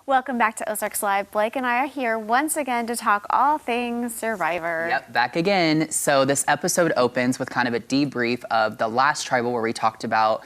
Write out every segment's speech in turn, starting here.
Welcome back to Ozarks Live. Blake and I are here once again to talk all things Survivor. Yep, back again. So this episode opens with kind of a debrief of the last tribal where we talked about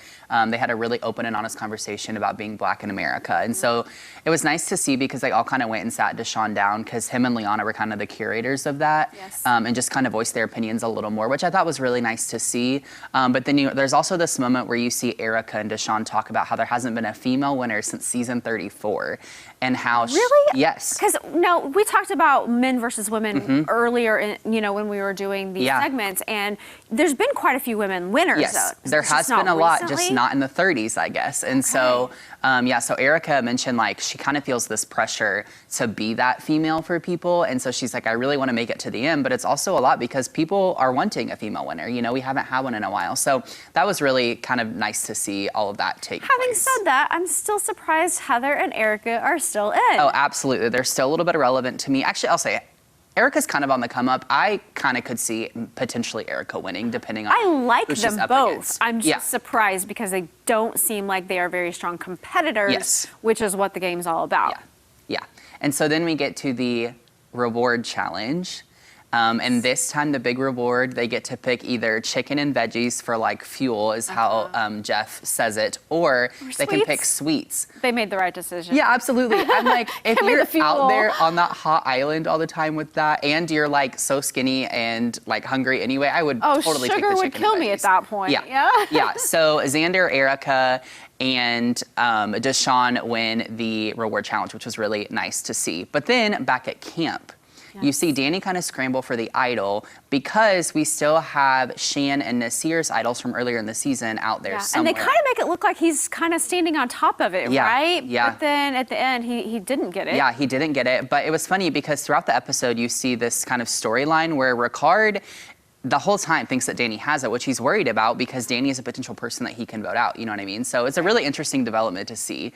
they had a really open and honest conversation about being Black in America. And so it was nice to see because they all kind of went and sat Deshaun down because him and Liana were kind of the curators of that. Yes. And just kind of voiced their opinions a little more, which I thought was really nice to see. But then there's also this moment where you see Erica and Deshaun talk about how there hasn't been a female winner since season 34. And how really? Yes. Because no, we talked about men versus women earlier, when we were doing these segments, and there's been quite a few women winners. Yes, there has been a lot, just not in the 30s, I guess. And so, so Erica mentioned like she kind of feels this pressure to be that female for people, and so she's like, I really want to make it to the end, but it's also a lot because people are wanting a female winner. You know, we haven't had one in a while, so that was really kind of nice to see all of that take place. Having said that, I'm still surprised Heather and Erica are still in. Oh, absolutely. They're still a little bit irrelevant to me. Actually, I'll say it. Erica's kind of on the come up. I kind of could see potentially Erica winning, depending on I like who she's them up both. against. I'm just surprised because they don't seem like they are very strong competitors, which is what the game's all about. Yeah. And so then we get to the reward challenge. And this time the big reward, they get to pick either chicken and veggies for like fuel is how Jeff says it, or they can pick sweets. They made the right decision. Yeah, absolutely. I'm like, if you're out there on that hot island all the time with that and you're like so skinny and like hungry anyway, I would totally take the chicken sugar would kill me at that point. Yeah. So Xander, Erica, and Deshaun win the reward challenge, which was really nice to see. But then back at camp, you see Danny kind of scramble for the idol because we still have Shan and Nasir's idols from earlier in the season out there somewhere. And they kind of make it look like he's kind of standing on top of it, right? Yeah. But then at the end, he didn't get it. Yeah, he didn't get it. But it was funny because throughout the episode, you see this kind of storyline where Ricard the whole time thinks that Danny has it, which he's worried about because Danny is a potential person that he can vote out. You know what I mean? So it's a really interesting development to see.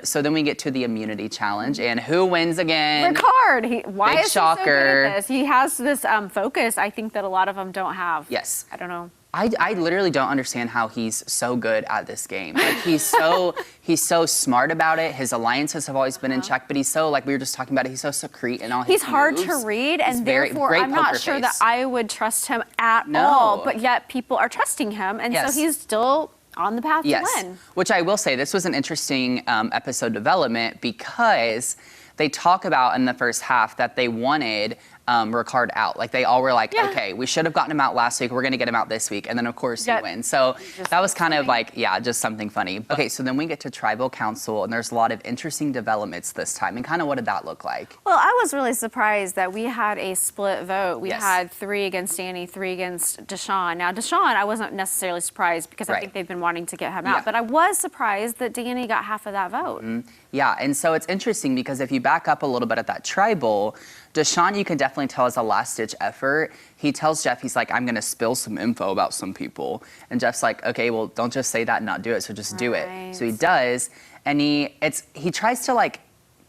So then we get to the immunity challenge, and who wins again? Ricard. Why Big is shocker. he so good at this? He has this focus, I think, that a lot of them don't have. Yes. I don't know. I literally don't understand how he's so good at this game. Like he's so smart about it. His alliances have always been in check, but he's so, like we were just talking about it, he's so secret in all his He's hard moves. to read, and very, therefore great I'm not poker sure face. that I would trust him at all. But yet people are trusting him, and so he's still on the path to win. Which I will say, this was an interesting episode development because they talk about in the first half that they wanted Ricard out. Like they all were like, okay, we should have gotten him out last week. We're going to get him out this week. And then of course he wins. So that was kind of like, just something funny. Okay, so then we get to Tribal Council and there's a lot of interesting developments this time. And kind of what did that look like? Well, I was really surprised that we had a split vote. We had 3 against Danny, 3 against Deshaun. Now Deshaun, I wasn't necessarily surprised because I think they've been wanting to get him out. But I was surprised that Danny got half of that vote. Yeah, and so it's interesting because if you back up a little bit at that tribal, Deshaun, you can definitely tell, is a last-ditch effort. He tells Jeff, he's like, I'm going to spill some info about some people. And Jeff's like, okay, well, don't just say that and not do it, so just do it. So he does, and he tries to, like,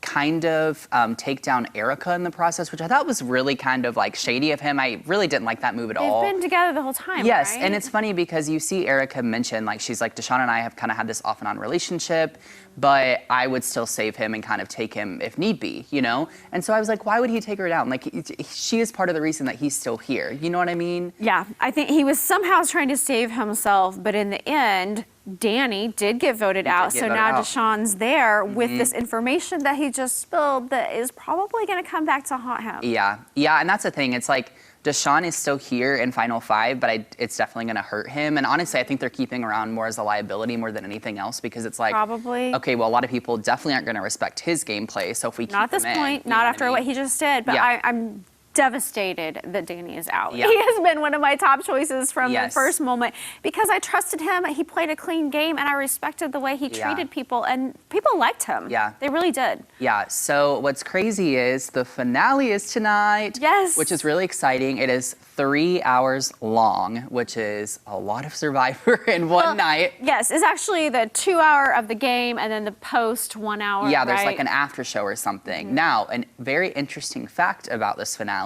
kind of take down Erica in the process, which I thought was really kind of, like, shady of him. I really didn't like that move at all. They've been together the whole time, Yes, right? and it's funny because you see Erica mention, like, she's like, Deshaun and I have kind of had this off-and-on relationship, but I would still save him and kind of take him if need be, you know? And so I was like, why would he take her down? Like, she is part of the reason that he's still here. You know what I mean? Yeah, I think he was somehow trying to save himself, but in the end, Danny did get voted out. So now Deshaun's there with this information that he just spilled that is probably going to come back to haunt him. Yeah, and that's the thing. It's like, Deshaun is still here in Final 5, but it's definitely going to hurt him. And honestly, I think they're keeping around more as a liability more than anything else because it's like, okay, well, a lot of people definitely aren't going to respect his gameplay. So if we keep him Not at this point, not after what he just did, but I'm devastated that Danny is out. He has been one of my top choices from the first moment because I trusted him. He played a clean game and I respected the way he treated people, and people liked him. They really did. So what's crazy is the finale is tonight. Which is really exciting. It is 3 hours long, which is a lot of Survivor in one night. Yes, it's actually the 2 hour of the game and then the post 1 hour. There's like an after show or something. Now, a very interesting fact about this finale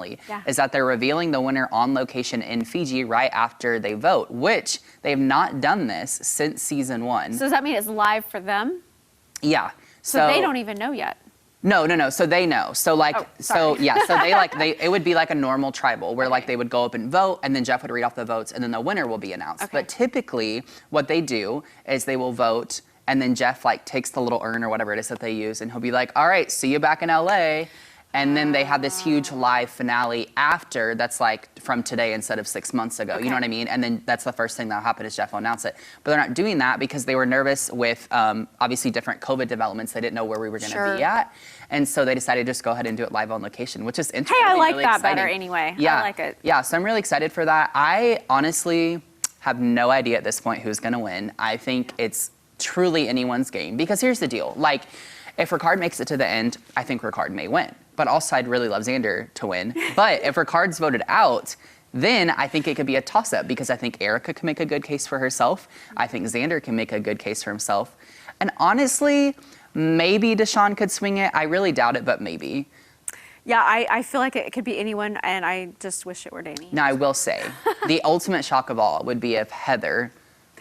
is that they're revealing the winner on location in Fiji right after they vote, which they have not done this since season 1. So does that mean it's live for them? Yeah. So they don't even know yet. No. So they know. So like, so it would be like a normal tribal where like they would go up and vote, and then Jeff would read off the votes, and then the winner will be announced. Okay. But typically, what they do is they will vote, and then Jeff like takes the little urn or whatever it is that they use, and he'll be like, all right, see you back in LA. And then they have this huge live finale after that's like from today instead of 6 months ago. Okay. You know what I mean? And then that's the first thing that'll happen is Jeff will announce it. But they're not doing that because they were nervous with obviously different COVID developments. They didn't know where we were going to be at. And so they decided to just go ahead and do it live on location, which is interesting. Hey, I like really that exciting. better anyway. Yeah. I like it. Yeah, so I'm really excited for that. I honestly have no idea at this point who's going to win. I think it's truly anyone's game because here's the deal. Like, if Ricard makes it to the end, I think Ricard may win. But also, I'd really love Xander to win. But if Ricard's voted out, then I think it could be a toss-up because I think Erica can make a good case for herself. I think Xander can make a good case for himself. And honestly, maybe Deshaun could swing it. I really doubt it, but maybe. Yeah, I feel like it could be anyone, and I just wish it were Danny. Now, I will say, the ultimate shock of all would be if Heather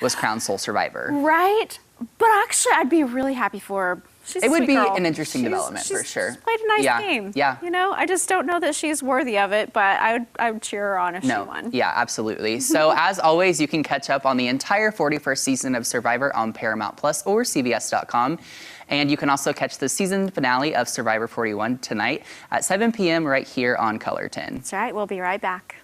was crowned sole survivor. Right? But actually, I'd be really happy for her. It would be an interesting development for sure. She's played a nice game. Yeah. You know, I just don't know that she's worthy of it, but I would cheer her on if she won. Yeah, absolutely. So as always, you can catch up on the entire 41st season of Survivor on Paramount Plus or CBS.com. And you can also catch the season finale of Survivor 41 tonight at 7 p.m. right here on Color 10. That's right. We'll be right back.